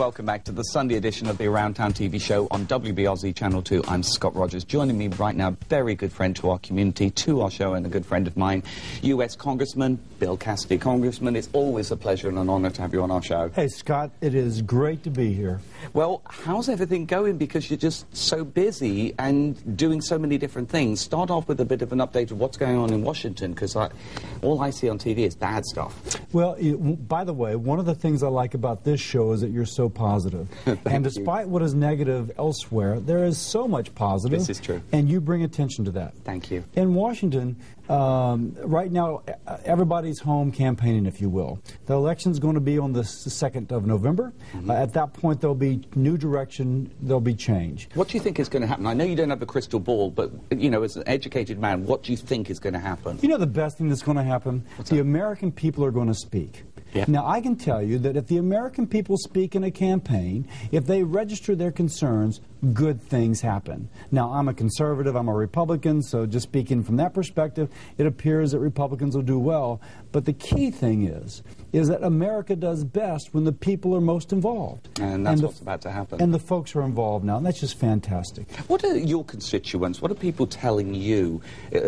Welcome back to the Sunday edition of the Around Town TV show on WBRZ Channel 2. I'm Scott Rogers. Joining me right now, very good friend to our community, to our show, and a good friend of mine, U.S. Congressman Bill Cassidy. Congressman, it's always a pleasure and an honor to have you on our show. Hey, Scott, it is great to be here. Well, how's everything going? Because you're just so busy and doing so many different things. Start off with a bit of an update of what's going on in Washington, because all I see on TV is bad stuff. Well, by the way, one of the things I like about this show is that you're so positive. And despite what is negative elsewhere, there is so much positive. This is true. And you bring attention to that. Thank you. In Washington, right now, everybody's home campaigning, if you will. The election's going to be on the 2nd of November. At that point, there'll be new direction, there'll be change. What do you think is going to happen? I know you don't have a crystal ball, but, you know, as an educated man, what do you think is going to happen? You know the best thing that's going to happen? What's the that? American people are going to speak. Yeah. Now, I can tell you that if the American people speak in a campaign, if they register their concerns, good things happen. Now, I'm a conservative, I'm a Republican, so just speaking from that perspective, it appears that Republicans will do well. But the key thing is that America does best when the people are most involved. And that's what's about to happen. And the folks are involved now, and that's just fantastic. What are your constituents, what are people telling you,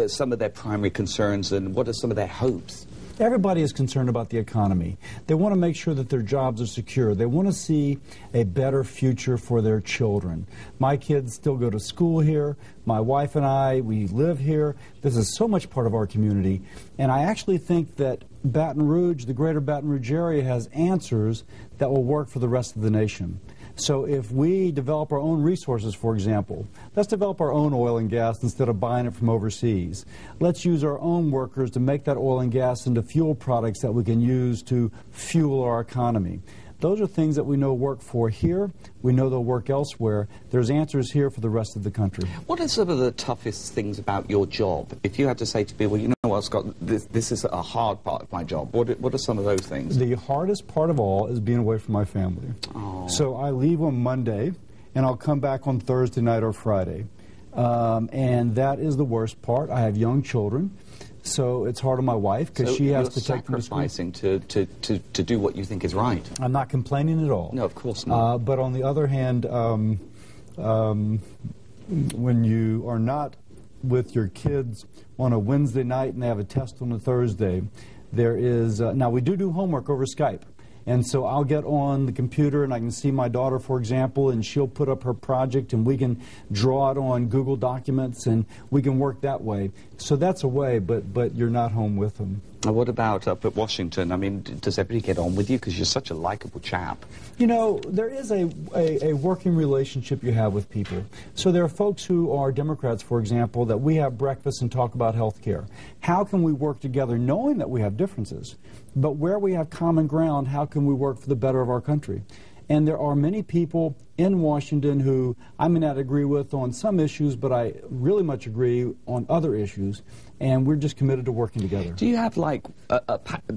some of their primary concerns, and what are some of their hopes? Everybody is concerned about the economy. They want to make sure that their jobs are secure. They want to see a better future for their children. My kids still go to school here. My wife and I, we live here. This is so much part of our community. And I actually think that Baton Rouge, the greater Baton Rouge area, has answers that will work for the rest of the nation. So if we develop our own resources, for example, let's develop our own oil and gas instead of buying it from overseas. Let's use our own workers to make that oil and gas into fuel products that we can use to fuel our economy. Those are things that we know work for here. We know they'll work elsewhere. There's answers here for the rest of the country. What are some of the toughest things about your job? If you had to say to people, you know what, Scott, this is a hard part of my job, what are some of those things? The hardest part of all is being away from my family. Oh. So I leave on Monday, and I'll come back on Thursday night or Friday. And that is the worst part. I have young children. So it's hard on my wife because she has to take them to school. Sacrificing to do what you think is right. I'm not complaining at all. No, of course not. But on the other hand, when you are not with your kids on a Wednesday night and they have a test on a Thursday, there is now we do homework over Skype. And so I'll get on the computer and I can see my daughter, for example, and she'll put up her project and we can draw it on Google Documents and we can work that way. So that's a way, but you're not home with them. Now, what about up at Washington? I mean, does everybody get on with you? Because you're such a likable chap. You know, there is a working relationship you have with people. So there are folks who are Democrats, for example, that we have breakfast and talk about health care. How can we work together knowing that we have differences? But where we have common ground, how can we work for the better of our country? And there are many people in Washington who I may not agree with on some issues, but I really much agree on other issues, and we're just committed to working together. Do you have, like,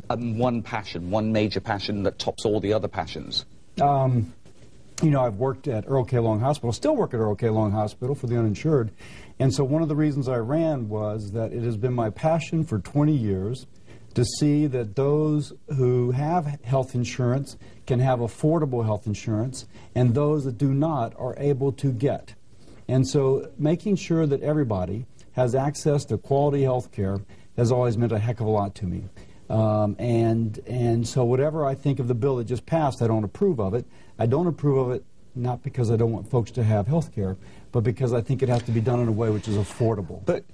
one passion, one major passion that tops all the other passions? You know, I've worked at Earl K. Long Hospital, still work at Earl K. Long Hospital for the uninsured, and so one of the reasons I ran was that it has been my passion for 20 years to see that those who have health insurance can have affordable health insurance, and those that do not are able to get. And so making sure that everybody has access to quality health care has always meant a heck of a lot to me. And so whatever I think of the bill that just passed, I don't approve of it. I don't approve of it not because I don't want folks to have health care, but because I think it has to be done in a way which is affordable. But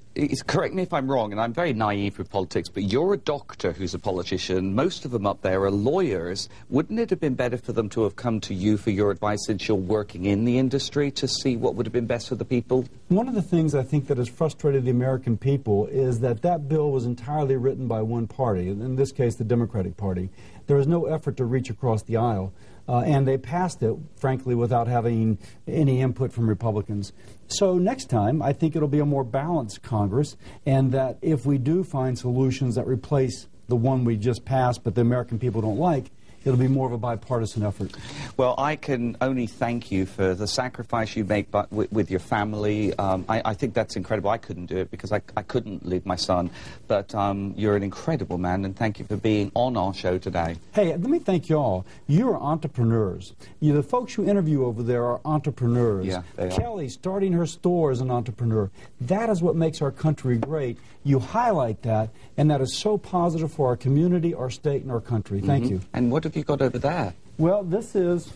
correct me if I'm wrong, and I'm very naive with politics, but you're a doctor who's a politician. Most of them up there are lawyers. Wouldn't it have been better for them to have come to you for your advice since you're working in the industry to see what would have been best for the people? One of the things I think that has frustrated the American people is that that bill was entirely written by one party, in this case the Democratic Party. There was no effort to reach across the aisle. And they passed it, frankly, without having any input from Republicans. So next time, I think it'll be a more balanced Congress, and that if we do find solutions that replace the one we just passed but the American people don't like, it'll be more of a bipartisan effort. Well, I can only thank you for the sacrifice you make with your family. I think that's incredible. I couldn't do it because I couldn't leave my son. But you're an incredible man, and thank you for being on our show today. Hey, let me thank you all. You're entrepreneurs. The folks you interview over there are entrepreneurs. Yeah, they are. Kelly, starting her store as an entrepreneur. That is what makes our country great. You highlight that, and that is so positive for our community, our state, and our country. Thank you. And what have you got over there? Well, this is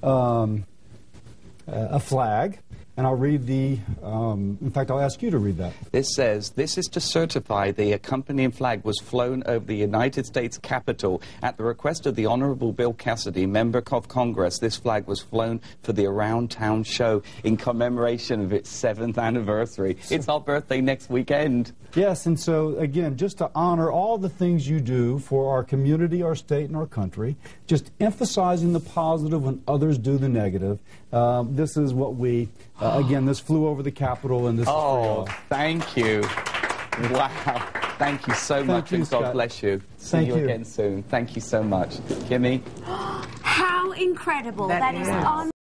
a flag, and I'll read the, in fact, I'll ask you to read that. This says, "This is to certify the accompanying flag was flown over the United States Capitol at the request of the Honorable Bill Cassidy, Member of Congress. This flag was flown for the Around Town show in commemoration of its 7th anniversary. It's our birthday next weekend." Yes, and so, again, just to honor all the things you do for our community, our state, and our country, just emphasizing the positive when others do the negative, this is what we, again, this flew over the Capitol, and this is for you. Thank you. Wow. Thank you so much, and God bless you. See you again soon. Thank you so much. Kimmy? How incredible. That is